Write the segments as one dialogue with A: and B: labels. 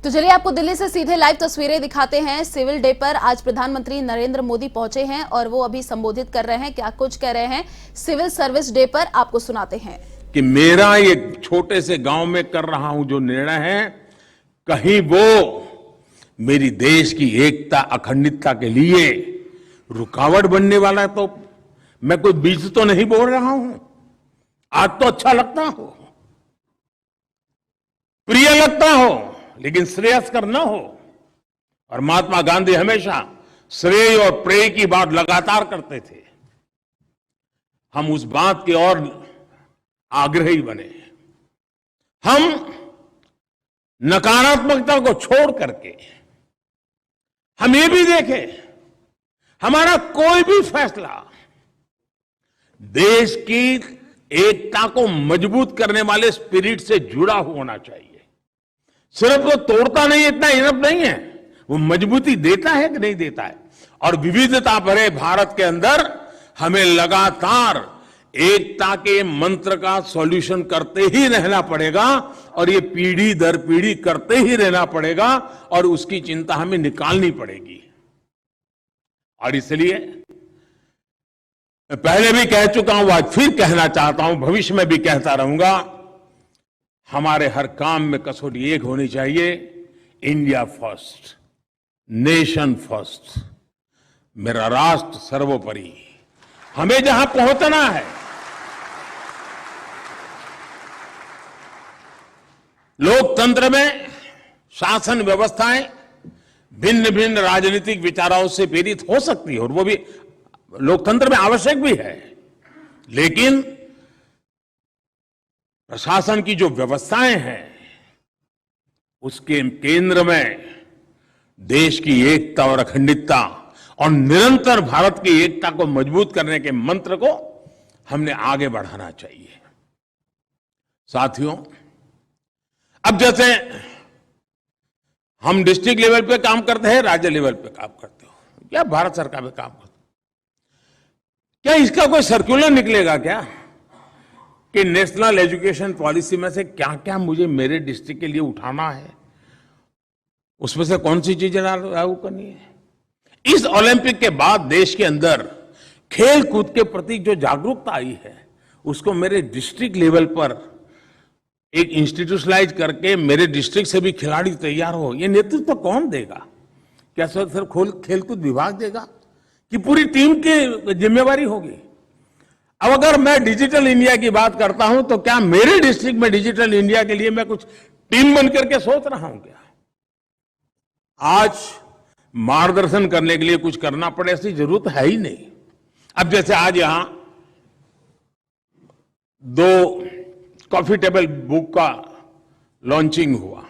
A: तो चलिए आपको दिल्ली से सीधे लाइव तस्वीरें दिखाते हैं। सिविल डे पर आज प्रधानमंत्री नरेंद्र मोदी पहुंचे हैं और वो अभी संबोधित कर रहे हैं। क्या कुछ कह रहे हैं सिविल सर्विस डे पर, आपको सुनाते हैं।
B: कि मेरा ये छोटे से गांव में कर रहा हूं जो निर्णय है, कहीं वो मेरी देश की एकता अखंडितता के लिए रुकावट बनने वाला है तो मैं कोई बीज तो नहीं बोल रहा हूं। आज तो अच्छा लगता हो, प्रिय लगता हो, लेकिन श्रेयस्कर न हो। और महात्मा गांधी हमेशा श्रेय और प्रेय की बात लगातार करते थे। हम उस बात की ओर आग्रही बने। हम नकारात्मकता को छोड़ करके हम ये भी देखें, हमारा कोई भी फैसला देश की एकता को मजबूत करने वाले स्पिरिट से जुड़ा होना चाहिए। सिर्फ वो तोड़ता नहीं, इतना इनफ नहीं है, वो मजबूती देता है कि नहीं देता है। और विविधता भरे भारत के अंदर हमें लगातार एकता के मंत्र का सॉल्यूशन करते ही रहना पड़ेगा और ये पीढ़ी दर पीढ़ी करते ही रहना पड़ेगा और उसकी चिंता हमें निकालनी पड़ेगी। और इसलिए मैं पहले भी कह चुका हूं, आज फिर कहना चाहता हूं, भविष्य में भी कहता रहूंगा, हमारे हर काम में कसौटी एक होनी चाहिए, इंडिया फर्स्ट, नेशन फर्स्ट, मेरा राष्ट्र सर्वोपरि। हमें जहां पहुंचना है, लोकतंत्र में शासन व्यवस्थाएं भिन्न भिन्न राजनीतिक विचारों से प्रेरित हो सकती है और वो भी लोकतंत्र में आवश्यक भी है, लेकिन प्रशासन की जो व्यवस्थाएं हैं उसके केंद्र में देश की एकता और अखंडितता और निरंतर भारत की एकता को मजबूत करने के मंत्र को हमने आगे बढ़ाना चाहिए। साथियों, अब जैसे हम डिस्ट्रिक्ट लेवल पे काम करते हैं, राज्य लेवल पे काम करते हो या भारत सरकार में काम करते हो, क्या इसका कोई सर्कुलर निकलेगा क्या कि नेशनल एजुकेशन पॉलिसी में से क्या क्या मुझे मेरे डिस्ट्रिक्ट के लिए उठाना है, उसमें से कौन सी चीजें लागू करनी है। इस ओलंपिक के बाद देश के अंदर खेल कूद के प्रति जो जागरूकता आई है उसको मेरे डिस्ट्रिक्ट लेवल पर एक इंस्टीट्यूशनलाइज करके मेरे डिस्ट्रिक्ट से भी खिलाड़ी तैयार हो, ये नेतृत्व तो कौन देगा? क्या सिर्फ खेलकूद विभाग देगा कि पूरी टीम की जिम्मेवारी होगी? अब अगर मैं डिजिटल इंडिया की बात करता हूं तो क्या मेरे डिस्ट्रिक्ट में डिजिटल इंडिया के लिए मैं कुछ टीम बन करके सोच रहा हूं क्या? आज मार्गदर्शन करने के लिए कुछ करना पड़े ऐसी जरूरत है ही नहीं। अब जैसे आज यहां 2 कॉफी टेबल बुक का लॉन्चिंग हुआ,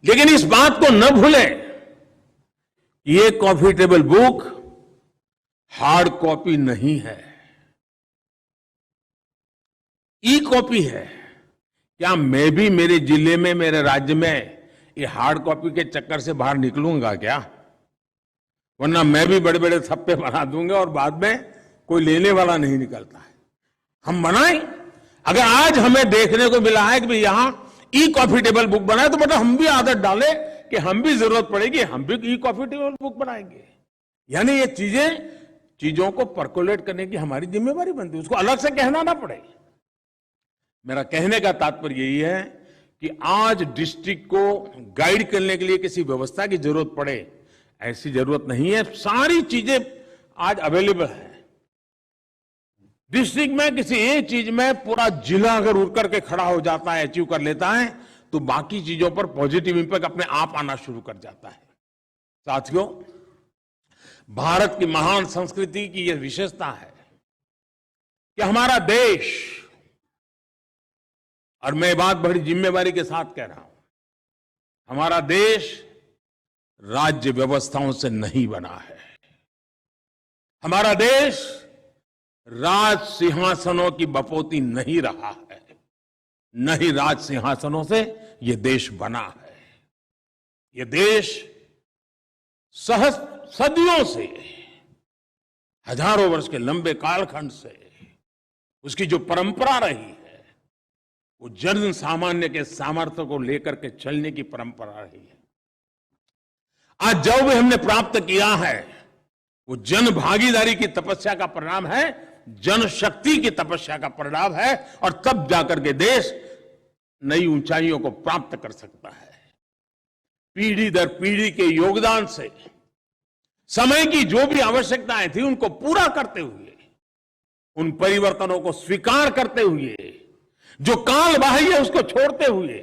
B: लेकिन इस बात को न भूलें, ये coffee table book hard copy नहीं है, ई कॉपी है। क्या मैं भी मेरे जिले में, मेरे राज्य में ये हार्ड कॉपी के चक्कर से बाहर निकलूंगा क्या? वरना मैं भी बड़े बड़े थप्पे बना दूंगा और बाद में कोई लेने वाला नहीं निकलता है। हम बनाएं। अगर आज हमें देखने को मिला है कि भाई यहां ई कॉफी टेबल बुक बनाए तो मतलब हम भी आदत डालें कि हम भी जरूरत पड़ेगी हम भी ई कॉफी टेबल बुक बनाएंगे। यानी ये चीजों को परकोलेट करने की हमारी जिम्मेवारी बनती है, उसको अलग से कहना ना पड़े। मेरा कहने का तात्पर्य यही है कि आज डिस्ट्रिक्ट को गाइड करने के लिए किसी व्यवस्था की जरूरत पड़े, ऐसी जरूरत नहीं है। सारी चीजें आज अवेलेबल है। डिस्ट्रिक्ट में किसी एक चीज में पूरा जिला अगर उठ करके खड़ा हो जाता है, अचीव कर लेता है, तो बाकी चीजों पर पॉजिटिव इंपैक्ट अपने आप आना शुरू कर जाता है। साथियों, भारत की महान संस्कृति की यह विशेषता है कि हमारा देश, और मैं बात बड़ी जिम्मेवारी के साथ कह रहा हूं, हमारा देश राज्य व्यवस्थाओं से नहीं बना है। हमारा देश राज सिंहासनों की बपोती नहीं रहा है, न ही राज सिंहासनों से यह देश बना है। यह देश सदियों से, हजारों वर्ष के लंबे कालखंड से उसकी जो परंपरा रही है, वो जन सामान्य के सामर्थ्य को लेकर के चलने की परंपरा रही है। आज जो भी हमने प्राप्त किया है वो जन भागीदारी की तपस्या का परिणाम है, जनशक्ति की तपस्या का परिणाम है, और तब जाकर के देश नई ऊंचाइयों को प्राप्त कर सकता है। पीढ़ी दर पीढ़ी के योगदान से समय की जो भी आवश्यकताएं थी उनको पूरा करते हुए, उन परिवर्तनों को स्वीकार करते हुए, जो काल बाह्य है उसको छोड़ते हुए,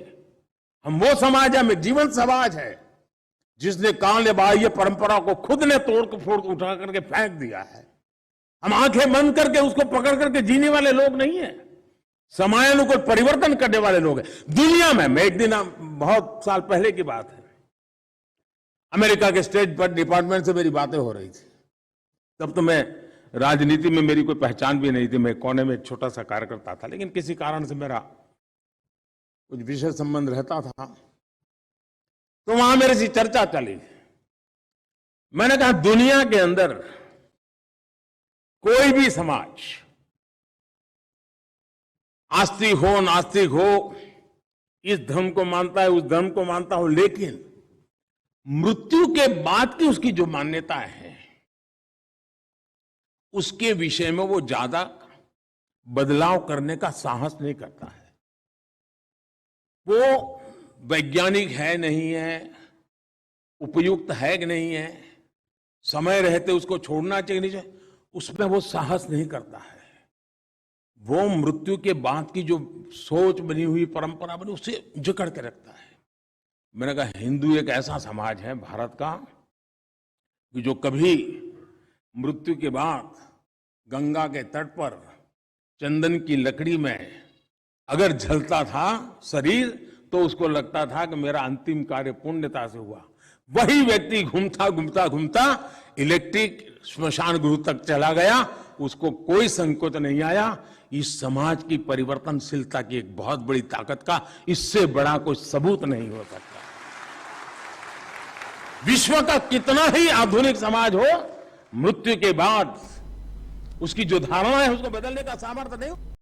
B: हम वो समाज है, जीवन समाज है जिसने काल बाह्य परंपरा को खुद ने तोड़ फोड़ उठा करके फेंक दिया है। हम आंखें बंद करके उसको पकड़ करके जीने वाले लोग नहीं है, समयानुकूल परिवर्तन करने वाले लोग हैं। दुनिया में, मैं एक दिन, बहुत साल पहले की बात है, अमेरिका के स्टेट डिपार्टमेंट से मेरी बातें हो रही थी। तब तो मैं राजनीति में, मेरी कोई पहचान भी नहीं थी, मैं कोने में एक छोटा सा कार्यकर्ता था, लेकिन किसी कारण से मेरा कुछ विषय संबंध रहता था, तो वहां मेरे से चर्चा चली। मैंने कहा दुनिया के अंदर कोई भी समाज, आस्तिक हो नास्तिक हो, इस धर्म को मानता है उस धर्म को मानता हो, लेकिन मृत्यु के बाद की उसकी जो मान्यताएं हैं उसके विषय में वो ज्यादा बदलाव करने का साहस नहीं करता है। वो वैज्ञानिक है नहीं है, उपयुक्त है कि नहीं है, समय रहते उसको छोड़ना चाहिए नहीं चाहिए, उसमें वो साहस नहीं करता है। वो मृत्यु के बाद की जो सोच बनी हुई, परंपरा बनी, उससे जकड़ के रखता है। मैंने कहा हिंदू एक ऐसा समाज है भारत का कि जो कभी मृत्यु के बाद गंगा के तट पर चंदन की लकड़ी में अगर जलता था शरीर, तो उसको लगता था कि मेरा अंतिम कार्य पुण्यता से हुआ। वही व्यक्ति घूमता घूमता घूमता इलेक्ट्रिक श्मशान गृह तक चला गया, उसको कोई संकोच नहीं आया। इस समाज की परिवर्तनशीलता की एक बहुत बड़ी ताकत का इससे बड़ा कोई सबूत नहीं हो सकता। विश्व का कितना ही आधुनिक समाज हो, मृत्यु के बाद उसकी जो धारणा है उसको बदलने का सामर्थ्य नहीं।